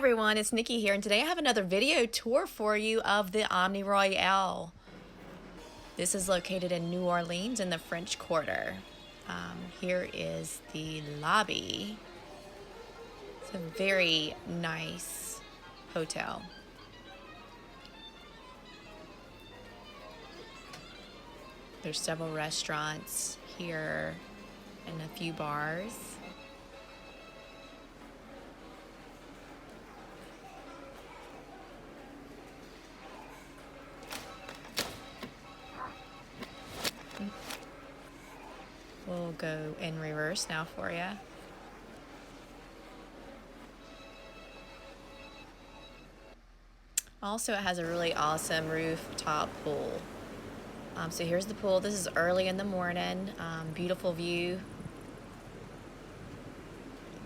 everyone, it's Nikki here, and today I have another video tour for you of the Omni Royale. This is located in New Orleans in the French Quarter. Here is the lobby. It's a very nice hotel. There's several restaurants here and a few bars. We'll go in reverse now for you. Also, it has a really awesome rooftop pool. So here's the pool. This is early in the morning. Beautiful view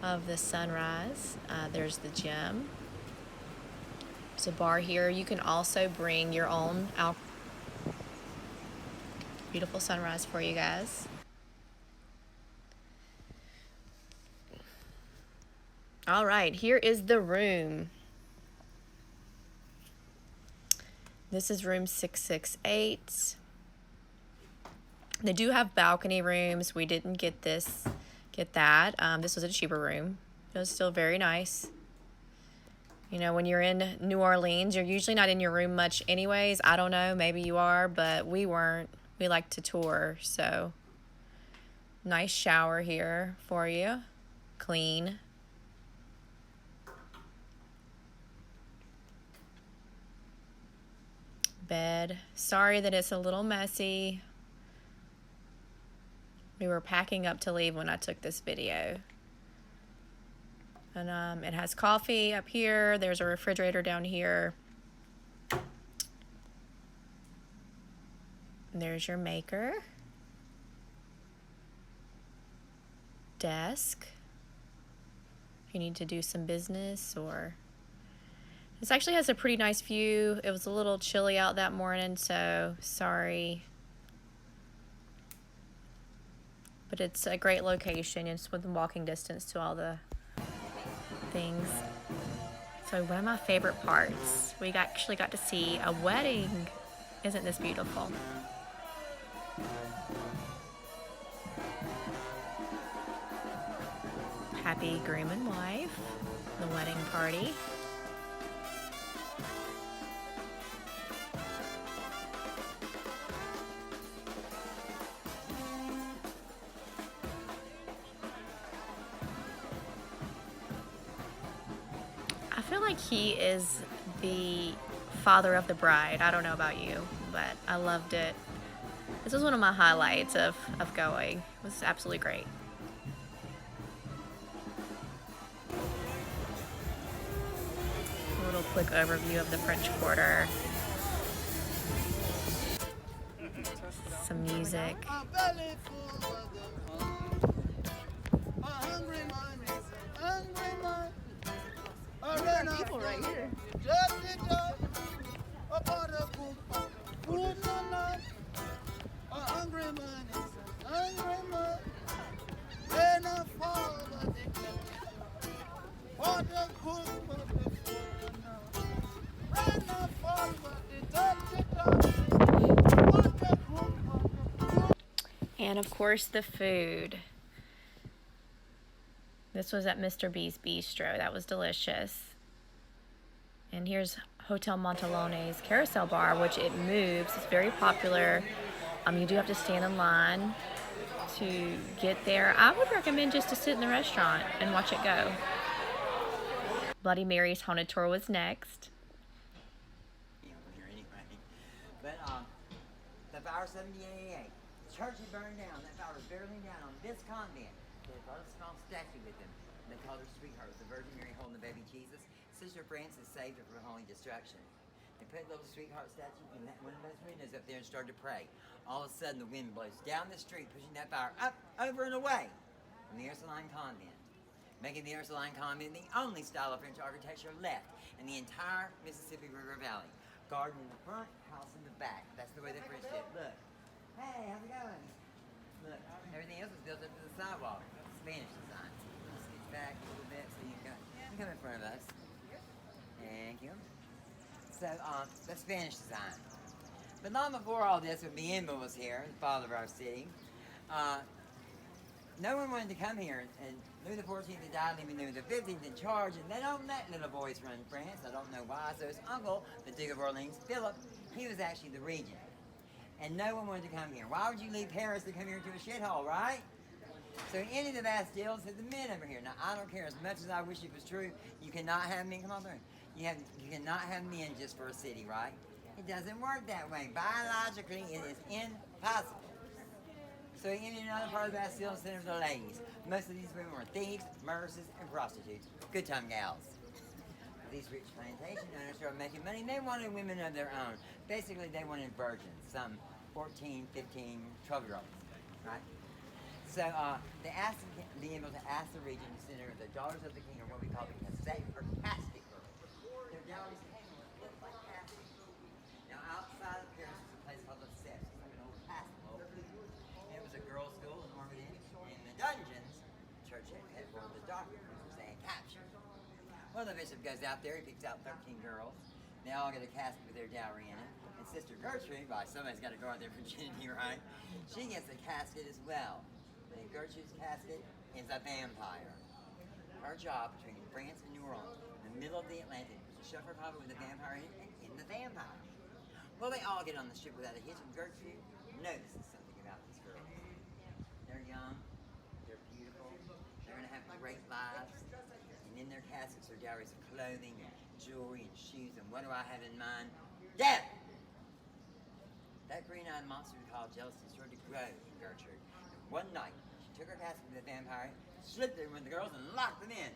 of the sunrise. There's the gym. There's a bar here. You can also bring your own alcohol. Beautiful sunrise for you guys. All right, here is the room. This is room 668. They do have balcony rooms. We didn't get that. This was a cheaper room. It was still very nice. You know, when you're in New Orleans, you're usually not in your room much anyways. I don't know, maybe you are, but we weren't. We like to tour, so nice shower here for you. Clean. Bed. Sorry that it's a little messy. We were packing up to leave when I took this video. And it has coffee up here. There's a refrigerator down here. And there's your maker. Desk. If you need to do some business or... This actually has a pretty nice view. It was a little chilly out that morning, so sorry. But it's a great location. It's within walking distance to all the things. So one of my favorite parts, we actually got to see a wedding. Isn't this beautiful? Happy groom and wife, the wedding party. I feel like he is the father of the bride. I don't know about you, but I loved it. This was one of my highlights of going. It was absolutely great. A little quick overview of the French Quarter. Some music. People right here. And of course the food. This was at Mr. B's Bistro. That was delicious. And here's Hotel Montalone's Carousel Bar, which it moves. It's very popular. You do have to stand in line to get there. I would recommend just to sit in the restaurant and watch it go. Bloody Mary's Haunted Tour was next. But the fire 78, the church had burned down. That fire was barreling down on this convent. They had brought a small statue with them. They called her Sweetheart, the Virgin Mary holding the baby Jesus. Sister Francis saved her from holy destruction. They put a little Sweetheart statue in one of those windows up there and started to pray. All of a sudden, the wind blows down the street, pushing that fire up, over, and away from the Ursuline Convent, making the Ursuline Convent the only style of French architecture left in the entire Mississippi River Valley. Garden in the front, house in the back. That's the way the French did. Look. Hey, how's it going? Look, everything else was built up to the sidewalk. Spanish design. Let's get back a little bit so you can come in front of us. Thank you. So, the Spanish design. But long before all this, when Bienbo was here, the father of our city, no one wanted to come here, and Louis XIV had died, leaving Louis XV in charge, and they don't let little boys run France. I don't know why. So his uncle, the Duke of Orleans, Philip, he was actually the regent. And no one wanted to come here. Why would you leave Paris to come here to a shithole, right? So he ended the Bastille and said, the men over here. Now, I don't care. As much as I wish it was true, you cannot have men. Come on through. You cannot have men just for a city, right? It doesn't work that way. Biologically, it is impossible. So he ended another part of the Bastille and sent them to the ladies. Most of these women were thieves, murderesses, and prostitutes. Good time gals. These rich plantation owners started making money. They wanted women of their own. Basically, they wanted virgins, some 14, 15, 12-year-olds, right? So they asked the able to ask the regent to send her the daughters of the king, or what we call the cassette or casket girls. Their dowries came looked like caskets. Now, outside of Paris was a place called the Sept, like an old castle. It was a girls' school in Normandy. In the dungeons, the church had one of the doctors, which they had captured. Well, the bishop goes out there, he picks out 13 girls. They all get a casket with their dowry in it. And Sister Gertrude, well, somebody's got to guard their virginity, right? She gets a casket as well. And Gertrude's casket is a vampire. Her job between France and New Orleans, in the middle of the Atlantic, was to shove her coffin with a vampire in the vampire. Well, they all get on the ship without a hitch, and Gertrude notices something about these girls. They're young, they're beautiful, they're going to have great lives. And in their caskets are dowries of clothing and jewelry and shoes. And what do I have in mind? Death! That green-eyed monster we call jealousy started to grow in Gertrude. And one night, she took her casket to the vampire, slipped it with the girls, and locked them in.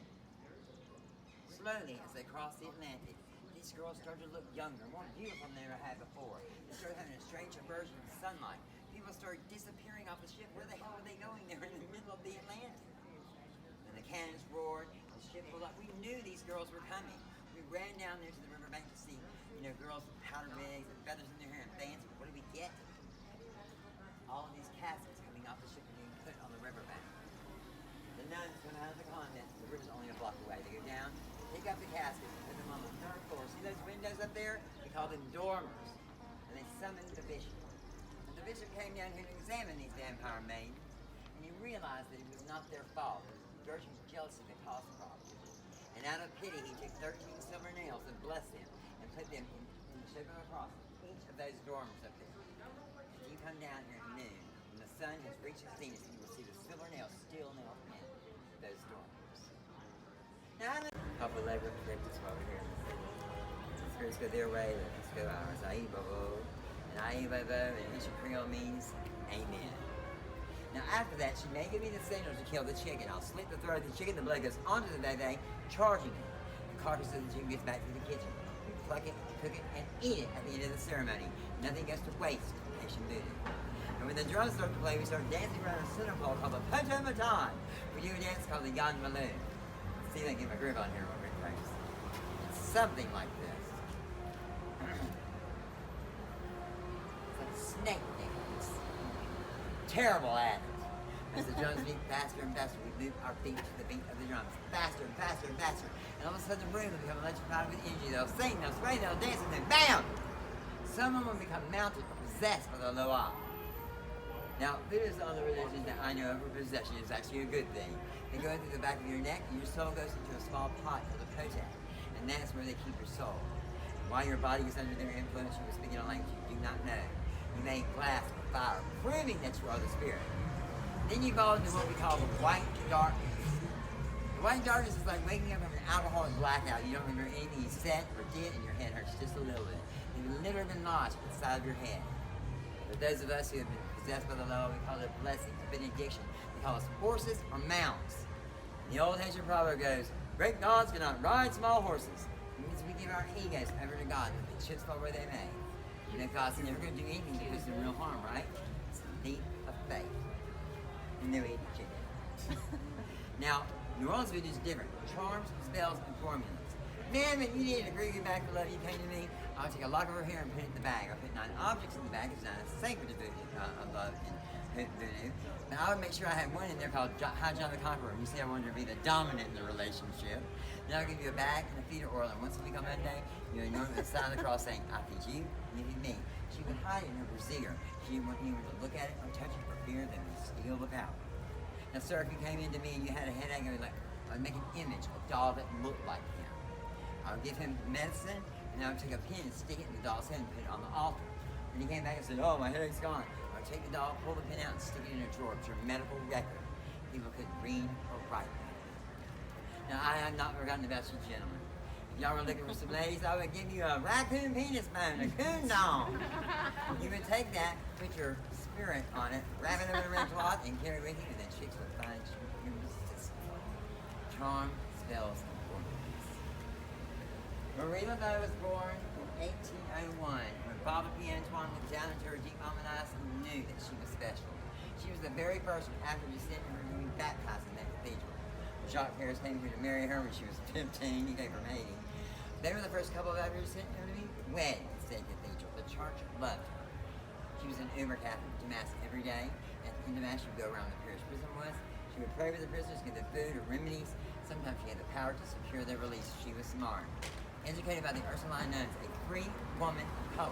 Slowly, as they crossed the Atlantic, these girls started to look younger, more beautiful than they ever had before. They started having a strange aversion to sunlight. People started disappearing off the ship. Where the hell were they going? They were in the middle of the Atlantic. And the cannons roared, the ship pulled up. We knew these girls were coming. We ran down there to the riverbank to see, girls with powder wigs and feathers in their hair and dancing. What did we get? All of these caskets coming off the ship and being put on the riverbank. The nuns come out of the convent. The river's only a block away. They go down, pick up the caskets, and put them on the third floor. See those windows up there? We call them dormers. And they summoned the bishop. And the bishop came down here to examine these vampire maidens, and he realized that it was not their fault. Gertrude's jealousy that caused the problem. And out of pity, he took 13 silver nails and blessed them and put them in the shape of a cross, each of those dormers up there. If you come down here at noon, when the sun has reached its zenith, you will see the silver nails still nailed in those dormers. Now, Papa Laveau predicted while we're here in the city. So spirits go their way, let's go ours. Aye, Bobo. And aye, Bobo, in Haitian Creole means amen. Now after that, she may give me the signal to kill the chicken. I'll slit the throat of the chicken, the blood goes onto the bebe, charging it. The carcass of the chicken gets back to the kitchen. We pluck it, cook it, and eat it at the end of the ceremony. Nothing goes to waste in Haitian Voodoo. And when the drums start to play, we start dancing around a center pole called the Potomaton. We do a dance called the Yon Malou. See if I can get my groove on here real quick, folks. It's something like this. It's like a snake dance. Terrible at it. As the drums beat faster and faster, we move our feet to the beat of the drums. Faster and faster and faster. And all of a sudden the room will become electrified with energy. They'll sing, they'll sway, they'll dance, and then BAM! Someone will become mounted or possessed by the Loa. Now, Voodoo is the only religion that I know of where possession is actually a good thing. They go through the back of your neck, and your soul goes into a small pot called a potat. And that's where they keep your soul. While your body is under their influence, you are speaking a language you do not know. You make glass or fire, proving that you are the spirit. Then you fall into what we call the white darkness. The white darkness is like waking up from an alcoholic blackout. You don't remember anything you said or did, and your head hurts just a little bit. You've literally been lodged inside of your head. For those of us who have been possessed by the Loa, we call it a blessing, a benediction. We call us horses or mounts. The old Haitian proverb goes, great gods cannot ride small horses. It means we give our egos over to God, and the chips fall where they may. You know, God's never going to do anything to us in real harm, right? It's the leap of faith. And no eating chicken. Now, New Orleans Voodoo is different. Charms, spells, and formulas. ma'am, if you needed to bring you back to love, you came to me. I'll take a lock of her hair and put it in the bag. I'll put 9 objects in the bag. It's not a sacred to Voodoo, of love and Voodoo. And I would make sure I had one in there called High John the Conqueror. You see, I wanted to be the dominant in the relationship. Then I'll give you a bag and a feeder oil, and once a week on Monday, you anoint the sign of the cross saying, I feed you, you feed me. She would hide it in her brassiere. She didn't want anyone to look at it or touch it for fear they would steal the power. Now, sir, if you came into me and you had a headache, I'd make an image, a doll that looked like him. I would give him medicine, and I would take a pin and stick it in the doll's head and put it on the altar. When he came back and said, oh, my headache's gone, I would take the doll, pull the pin out, and stick it in a drawer. It's your medical record. People couldn't read or write. Now, I have not forgotten about you gentlemen. If y'all were looking for some ladies, I would give you a raccoon penis bone, a coon doll. You would take that, put your spirit on it, wrap it in a red cloth, and carry it with you, and then chicks would find your system. Charm, spells, and formulas. Marie Laveau was born in 1801 when Baba P. Antoine looked down into her deep almond eyes and knew that she was special. She was the very first after descending her to be baptized in that cathedral. Jacques Harris came here to marry her when she was 15. He gave her mating. They were the first couple of after descending her to be wed in the state cathedral. The church loved her. She was an Uber Catholic to Mass every day. At the end of Mass, she would go around where the parish prison was. She would pray for the prisoners, give them food or remedies. Sometimes she had the power to secure their release. She was smart. Educated by the Ursuline nuns, a free woman poet.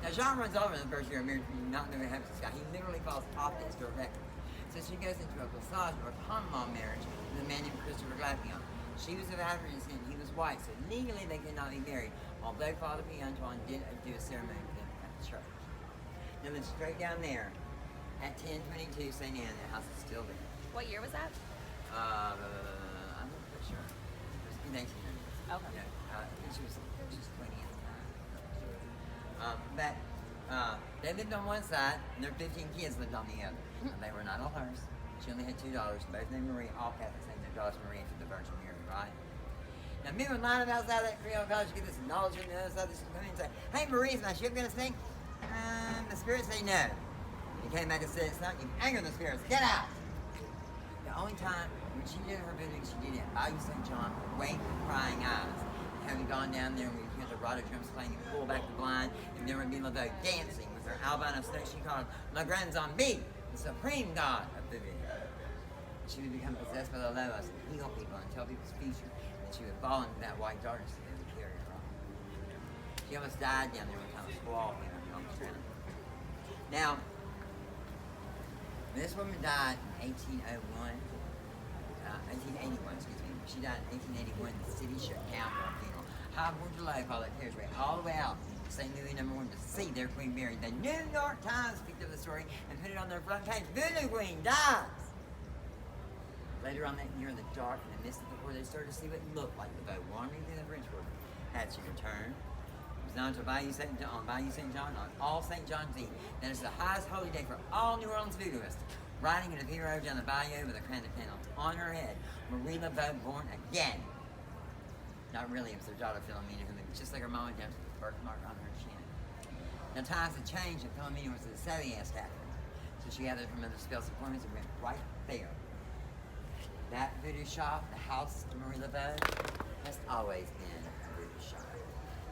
Now, Jean runs over in the first year of marriage, not knowing what happens to this guy. He literally falls off the historic record. So she goes into a passage or a common law marriage with a man named Christopher Glapion. She was of African descent, he was white, so legally they could not be married, although Father P. Antoine did do a ceremony with them at the church. Now then straight down there, at 1022 St. Anne, the house is still there. What year was that? I'm not quite sure. It was in 1800s. Okay. You know, I think she was 20 at the time. They lived on one side, and their 15 kids lived on the other. They were not all hers. She only had $2, both named Marie, all Catholics named their daughters Marie after the Virgin Mary, right? Now, men would line up outside that Creole college, get this knowledge from the other side, this come in and say, hey, Marie, is my ship going to sink? The spirits say no. He came back and said, it's not you anger the spirits, get out! The only time when she did her bidding, she did it at Bayou St. John, wake crying eyes. Having gone down there, we would hear the rada drums playing and pull back the blind, and there would be Laveau dancing with her albino snake she called La Grande Zombie, the supreme god of Voodoo. She would become possessed by the Laveau and heal people and tell people's future, and she would fall into that white darkness and they would carry her off. She almost died down there one time, a squall came up and almost drowned. Now, this woman died in 1881, excuse me. She died in 1881. The city shut down for her funeral. High Bourgeois called that carriageway all the way out to St. Louis #1 to see their Queen Mary. The New York Times picked up the story and put it on their front page. Voodoo Queen dies! Later on that year, in the dark, in the mist of the war, they started to see what it looked like the boat wandering through the French Quarter. Had she returned? It was on to Bayou St. John, on All St. John's Eve. That is the highest holy day for all New Orleans voodooists. Riding in a pirogue down the bayou with a crown of candles on her head, Marie Laveau born again. Not really, it was their daughter Philomena, who looked just like her mama down with the birthmark on her chin. Now times had changed, and Philomena was a savvy-ass Catholic. So she gathered her mother's spells and formula and went right there. That voodoo shop, the house of Marie Laveau, has always been a voodoo shop.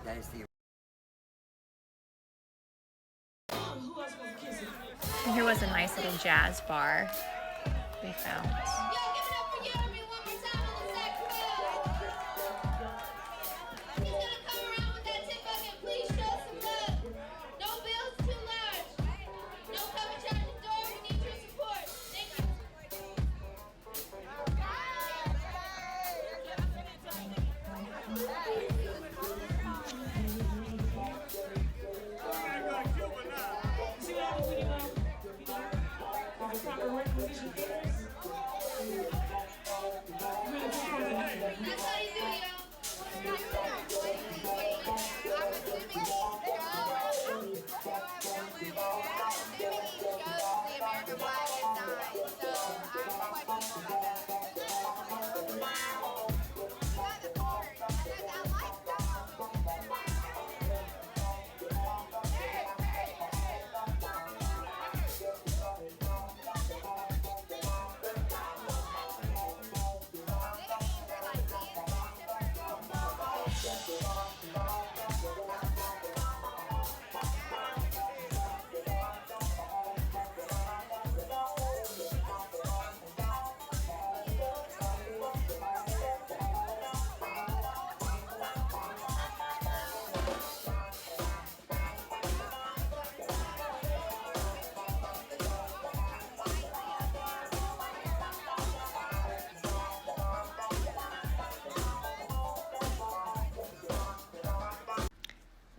That is the Here was a nice little jazz bar we found.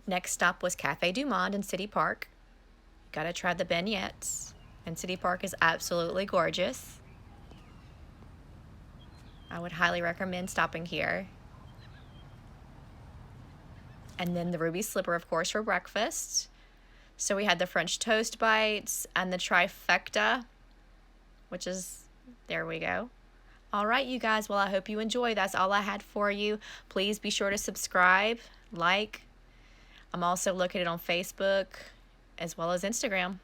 Next stop was Cafe Du Monde in City Park. Gotta try the beignets. And City Park is absolutely gorgeous. I would highly recommend stopping here. And then the Ruby Slipper, of course, for breakfast. So we had the French toast bites and the trifecta, which is, there we go. All right, you guys. Well, I hope you enjoy. That's all I had for you. Please be sure to subscribe, like. I'm also located on Facebook as well as Instagram.